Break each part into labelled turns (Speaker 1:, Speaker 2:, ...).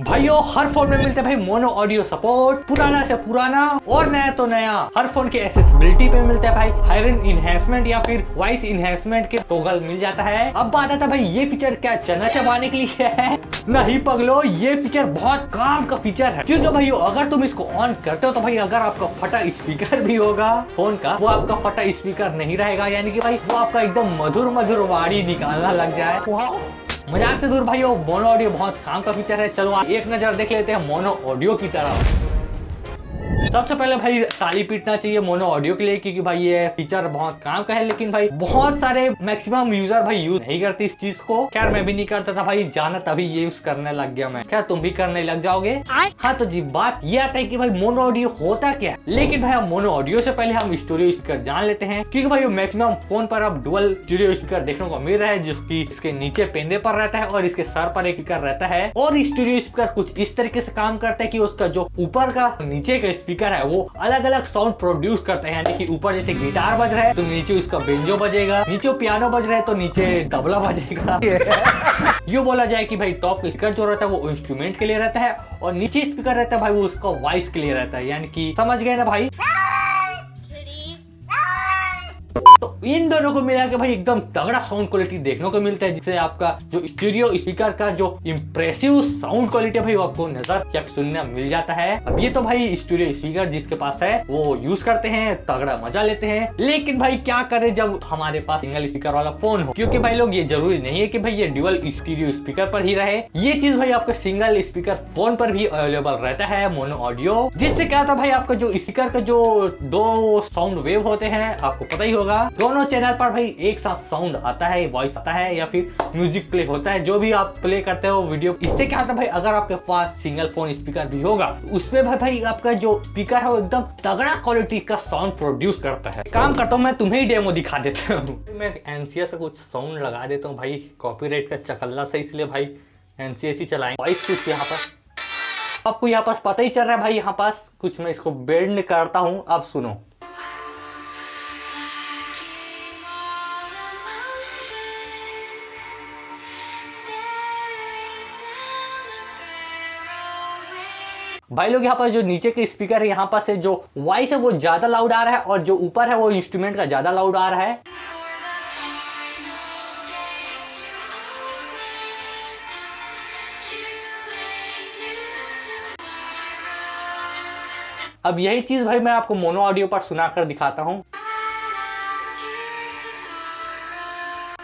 Speaker 1: भाइयों हर फोन में मिलता है भाई मोनो ऑडियो सपोर्ट, पुराना से पुराना और नया तो नया। हर फोन के एक्सेसिबिलिटी पे मिलता है भाई हायरन इनहेंसमेंट या फिर वॉइस इनहेंसमेंट के टॉगल मिल जाता है। अब बात आता है भाई ये फीचर क्या चना चबाने के लिए है? नहीं पगलो, ये फीचर बहुत काम का फीचर है, क्योंकि भाई अगर तुम इसको ऑन करते हो तो भाई अगर आपका फटा स्पीकर भी होगा फोन का, वो आपका फटा स्पीकर नहीं रहेगा, यानी कि भाई वो आपका एकदम मधुर मधुर वाणी निकालना लग जाए। मजाक से दूर भाई मोनो ऑडियो बहुत काम का फीचर है। चलो आप एक नजर देख लेते हैं मोनो ऑडियो की तरफ। सबसे पहले भाई ताली पीटना चाहिए मोनो ऑडियो के लिए, क्योंकि भाई ये फीचर बहुत काम का है, लेकिन भाई बहुत सारे मैक्सिमम यूजर भाई यूज नहीं करते इस चीज को। खैर मैं भी नहीं करता था भाई, जाना तभी ये यूज करने लग गया मैं। क्या तुम भी करने लग जाओगे? हाँ तो जी बात ये आता है कि भाई मोनो ऑडियो होता क्या है। लेकिन भाई मोनो ऑडियो से पहले हम स्टूडियो स्पीकर जान लेते हैं, क्योंकि भाई मैक्सिमम फोन पर अब डुअल स्टूडियो स्पीकर देखने को मिल रहा है, जिसकी इसके नीचे पेंदे पर रहता है और इसके सर पर एक स्पीकर रहता है। और स्टूडियो स्पीकर कुछ इस तरीके से काम करता है कि उसका जो ऊपर का नीचे का स्पीकर है वो अलग अलग साउंड प्रोड्यूस करते हैं। यानी कि ऊपर जैसे गिटार बज रहा है तो नीचे उसका बेंजो बजेगा, नीचे पियानो बज रहा है तो नीचे तबला बजेगा। यूँ बोला जाए कि भाई टॉप स्पीकर जो रहता है वो इंस्ट्रूमेंट के लिए रहता है और नीचे स्पीकर रहता है भाई वो उसका वॉइस के लिए रहता है। यानी कि समझ गए ना भाई? तो इन दोनों को मिला के भाई एकदम तगड़ा साउंड क्वालिटी देखने को मिलता है, जिससे आपका जो स्टूडियो स्पीकर का जो इम्प्रेसिव साउंड क्वालिटी है भाई वो आपको नजर या सुनने मिल जाता है। अब ये तो भाई स्टूडियो स्पीकर जिसके पास है वो यूज करते हैं, तगड़ा मजा लेते हैं। लेकिन भाई क्या करें जब हमारे पास सिंगल स्पीकर वाला फोन हो, क्योंकि भाई लोग ये जरूरी नहीं है कि भाई ये ड्यूअल स्टूडियो स्पीकर पर ही रहे। ये चीज भाई आपके सिंगल स्पीकर फोन पर भी अवेलेबल रहता है मोनो ऑडियो, जिससे क्या होता है भाई आपका जो स्पीकर का जो दो साउंड वेव होते हैं आपको पता ही होगा, दोनों चैनल पर भाई एक साथ साउंड आता है, वॉइस आता है या फिर म्यूजिक प्ले होता है, जो भी आप प्ले करते हो वीडियो। इससे क्या होता है भाई अगर आपके पास सिंगल फोन स्पीकर भी होगा उसमें भाई आपका जो स्पीकर है वो एकदम तगड़ा क्वालिटी का साउंड प्रोड्यूस करता है। काम करता हूँ मैं तुम्हें ही डेमो दिखा देता हूँ। मैं एनसीए से कुछ साउंड लगा देता हूँ भाई, कॉपीराइट का चकल्ला से, इसलिए भाई एनसीए ही चलाएंगे। वॉइस कुछ यहाँ पर आपको यहाँ पास पता ही चल रहा है भाई, यहाँ पास कुछ मैं इसको बेंड करता हूँ। अब सुनो, भाई लोग यहाँ पर जो नीचे के स्पीकर है यहाँ पर से जो वॉइस है वो ज्यादा लाउड आ रहा है और जो ऊपर है वो इंस्ट्रूमेंट का ज्यादा लाउड आ रहा है। अब यही चीज भाई मैं आपको मोनो ऑडियो पर सुनाकर दिखाता हूँ।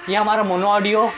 Speaker 1: ये हमारा मोनो ऑडियो।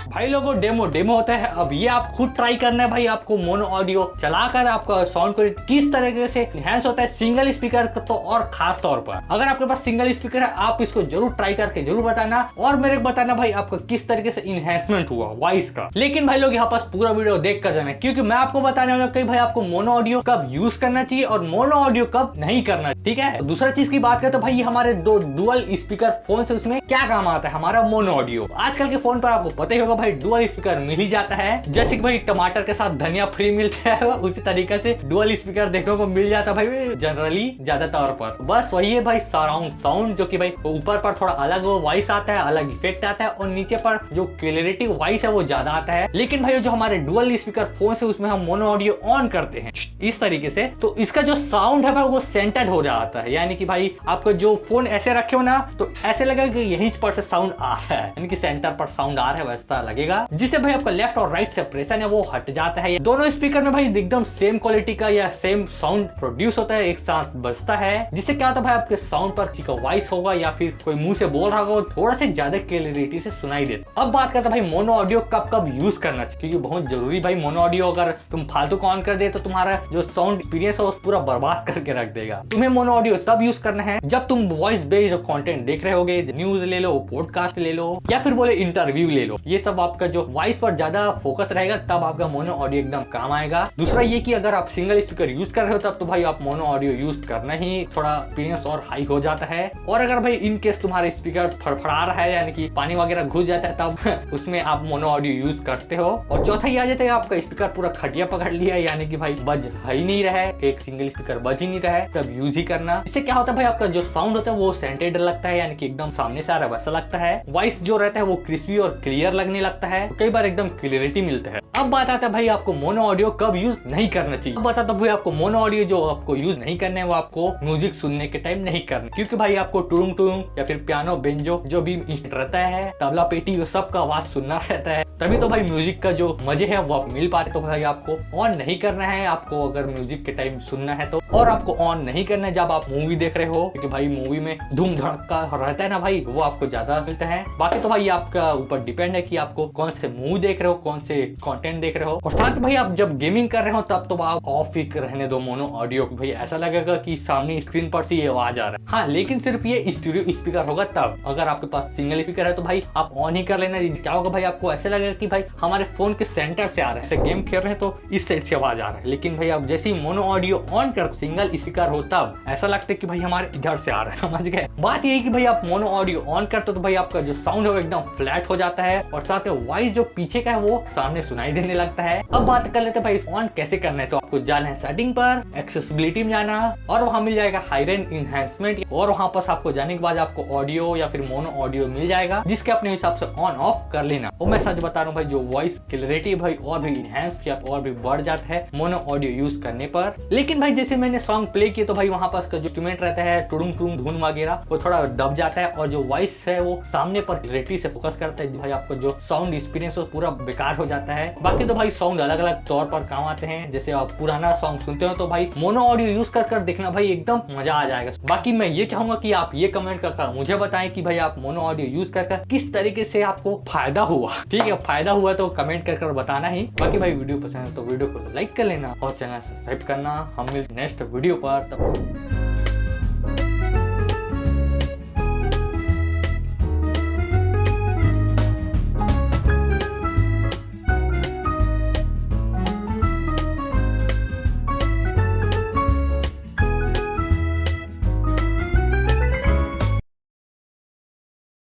Speaker 1: भाई लोगों डेमो होता है। अब ये आप खुद ट्राई करना है भाई, आपको मोनो ऑडियो चलाकर आपका साउंड क्वालिटी किस तरीके से एनहांस होता है सिंगल स्पीकर का, तो और खास तौर पर अगर आपके पास सिंगल स्पीकर है आप इसको जरूर ट्राई करके जरूर बताना और मेरे को बताना भाई आपका किस तरीके से इनहेंसमेंट हुआ वॉइस का। लेकिन भाई लोग यहाँ पास पूरा वीडियो देख कर जाना, क्योंकि मैं आपको बताने वाला हूँ भाई आपको मोनो ऑडियो कब यूज करना चाहिए और मोनो ऑडियो कब नहीं करना, ठीक है। दूसरा चीज की बात करें तो भाई हमारे दो डुअल स्पीकर फोन से उसमें क्या काम आता है हमारा मोनो ऑडियो। आजकल के फोन पर आपको पता ही होगा भाई डुअल स्पीकर मिल ही जाता है, जैसे कि भाई टमाटर के साथ धनिया फ्री मिलता है उसी तरीके से डुअल स्पीकर देखने को मिल जाता है भाई जनरली ज्यादा तौर पर। बस वही है भाई सराउंड साउंड, जो कि भाई ऊपर पर थोड़ा अलग वॉइस आता है, अलग इफेक्ट आता है और नीचे पर जो क्लैरिटी वॉइस है वो ज्यादा आता है। लेकिन भाई जो हमारे डुअल स्पीकर फोन से उसमें हम मोनो ऑडियो ऑन करते हैं इस तरीके से, तो इसका जो साउंड है भाई वो सेंटर्ड हो जाता है। यानी कि भाई आपको जो फोन ऐसे रखे हो ना तो ऐसे लगेगा कि यहीं पर से साउंड आ रहा है, यानी कि सेंटर पर साउंड आ रहा है वैसा लगेगा, जिससे भाई आपका लेफ्ट और राइट सेपरेशन है वो हट जाता है। दोनों स्पीकर में भाई एकदम सेम क्वालिटी का या सेम साउंड प्रोड्यूस होता है, एक साथ बजता है, जिससे क्या होता है भाई आपके साउंड पर किसी का वॉइस होगा या फिर कोई मुंह से बोल रहा होगा थोड़ा से ज्यादा क्लैरिटी से सुनाई देता। अब बात करते हैं भाई मोनो ऑडियो कब कब यूज करना चाहिए, क्योंकि बहुत जरूरी भाई मोनो ऑडियो अगर तुम फालतू को ऑन कर दे तो तुम्हारा जो साउंड एक्सपीरियंस है वो पूरा बर्बाद करके रख देगा। तुम्हें मोनो ऑडियो तब यूज करना है जब तुम वॉइस बेस्ड कंटेंट देख रहे होगे, न्यूज ले लो, पॉडकास्ट ले लो या फिर बोले इंटरव्यू ले लो, ये सब आपका जो वॉइस पर ज्यादा फोकस रहेगा, तब आपका मोनो ऑडियो एकदम काम आएगा। दूसरा ये कि अगर आप सिंगल स्पीकर यूज कर रहे हो तब तो भाई आप मोनो ऑडियो यूज करना ही थोड़ा एक्सपीरियंस और हाई हो जाता है। और अगर भाई इन केस तुम्हारे स्पीकर फड़फड़ा रहा है यानी कि पानी वगैरह घुस जाता है तब उसमें आप मोनो ऑडियो यूज करते हो। और चौथा ये आ जाता है आपका स्पीकर पूरा खटिया पकड़ लिया यानी कि भाई बज ही नहीं रहा है, एक सिंगल स्पीकर बज ही नहीं रहा है, तब यूज ही करना। इससे क्या होता है भाई आपका जो साउंड होता है वो सेंटेड लगता है यानी कि एकदम सामने से आ रहा है वैसा लगता है। वॉइस जो रहता है वो क्रिस्पी और क्लियर लगने लगता है, कई बार एकदम क्लियरिटी मिलता है। अब बात आता है भाई आपको मोनो ऑडियो कब यूज नहीं करना चाहिए। अब बताता हूँ भाई आपको मोनो ऑडियो जो आपको यूज नहीं करना है वो आपको म्यूजिक सुनने के टाइम नहीं करना, क्योंकि भाई आपको टुरुंग टुरुंग या फिर पियानो बेंजो जो भी रहता है, तबला पेटी वो सब का आवाज सुनना रहता है, तभी तो भाई म्यूजिक का जो मजे है वो आप मिल पाते। तो भाई आपको ऑन नहीं करना है आपको अगर म्यूजिक के टाइम सुनना है तो। और आपको ऑन नहीं करना है जब आप मूवी देख रहे हो, क्योंकि भाई मूवी में धूम धड़का रहता है ना भाई, वो आपको ज्यादा मिलता है। बाकी तो भाई आपका ऊपर डिपेंड है कि आपको कौन से मूवी देख रहे हो, कौन से कंटेंट देख रहे हो। और साथ भाई आप जब गेमिंग कर रहे हो तब तो आप ऑफ ही रहने दो मोनो ऑडियो, भाई ऐसा लगेगा कि सामने स्क्रीन पर से ये आवाज आ रहा है। हाँ, लेकिन सिर्फ ये स्टूडियो स्पीकर होगा तब। अगर आपके पास सिंगल स्पीकर है तो भाई आप ऑन ही कर लेना। क्या होगा भाई आपको ऐसा लगेगा कि भाई हमारे फोन के सेंटर से आ रहा है, जैसे गेम खेल रहे हैं तो इस साइड से आवाज आ रहा है, लेकिन भाई आप जैसे ही मोनो ऑडियो ऑन कर सिंगल स्पीकर हो तब ऐसा लगता है कि भाई हमारे इधर से आ रहा है, समझ गए। बात यही कि भाई आप मोनो ऑडियो ऑन करते हो तो भाई आपका जो साउंड है वो एकदम फ्लैट हो जाता है और साथ में वॉइस जो पीछे का है वो सामने सुनाई देने लगता है। अब बात कर लेते हैं भाई ऑन कैसे करना है। तो आपको जाना है सेटिंग पर, एक्सेसिबिलिटी में जाना और वहां मिल जाएगा हाई रेंज इनहैंसमेंट, और वहां पर आपको जाने के बाद आपको ऑडियो या फिर मोनो ऑडियो मिल जाएगा, जिसके अपने हिसाब से ऑन ऑफ कर लेना। और मैं सच बता रहा हूँ भाई जो वॉइस क्लैरिटी भाई और भी इनहैंस या और भी बढ़ जाता है मोनो ऑडियो यूज करने पर। लेकिन भाई जैसे मैंने सॉन्ग प्ले किया तो भाई वहां पर जो इंस्ट्रूमेंट रहता है टुडुम टुडुम धुन वगैरह वो थोड़ा दब जाता है, और जो वॉइस है वो सामने पर क्लैरिटी से फोकस करता है, भाई आपको जो साउंड एक्सपीरियंस वो पूरा बेकार हो जाता है। बाकी तो भाई साउंड अलग अलग तौर पर काम आते हैं, जैसे आप पुराना सॉन्ग सुनते हो तो भाई मोनो ऑडियो यूज कर देखना भाई एकदम मजा आ जाएगा। बाकी मैं ये चाहूंगा कि आप ये कमेंट कर मुझे बताएं कि भाई आप मोनो ऑडियो यूज कर किस तरीके से आपको फायदा हुआ। ठीक है, फायदा हुआ तो कमेंट कर बताना ही। बाकी भाई वीडियो पसंद है तो वीडियो को लाइक कर लेना और चैनल सब्सक्राइब करना। हम मिलते नेक्स्ट वीडियो पर, तब